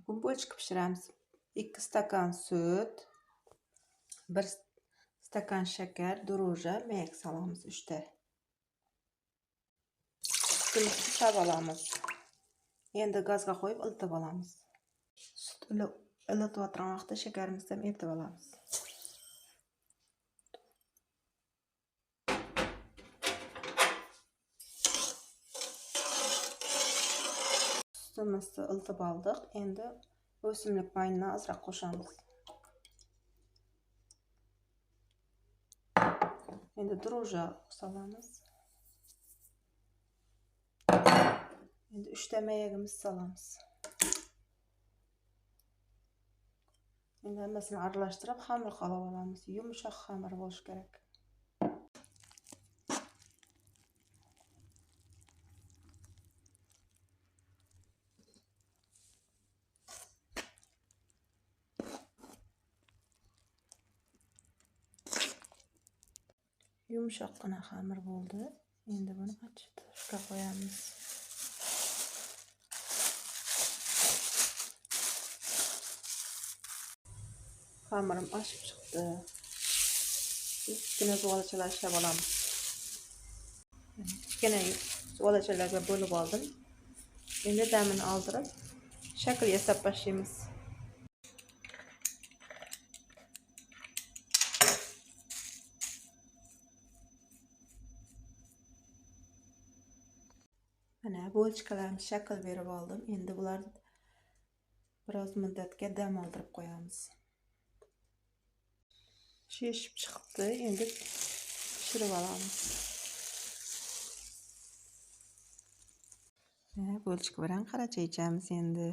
Bugun bo'lchik pishiramiz. 2 stakan süt, 1 stakan shakar, dro'ja, mayak solamiz 3 ta. Sutimizni pishirib olamiz. Endi gazga qo'yib ilitib olamiz. Sut ilitib o'tirgan vaqtda shakarimizni ham eritib olamiz. Sutimizni ilitib oldik. Endi o'simlik mayini azroq qo'shamiz. Endi dro'ja solamiz. Endi 3 ta mayagimizni solamiz. Endi hammasini aralashtirib xamir qilib olamiz. Yumshoq xamir bo'lishi kerak. Yumshoqqina xamir bo'ldi. Endi buni qachitishga qo'yamiz. Xamirim oshib chiqdi. Kichkina zuvolachalar ishlab olamiz. Kichkina zuvolachalarga bo'lib oldim. Endi damini oldirib, shakl yasab boshlaymiz. Mana bo'lchikalarni shakl berib oldim. Endi bularni biroz muddatga dam oldirib qo'yamiz. Shishib chiqdi. Endi pishirib olamiz. Bo'lchik bilan qaracha ichamiz endi.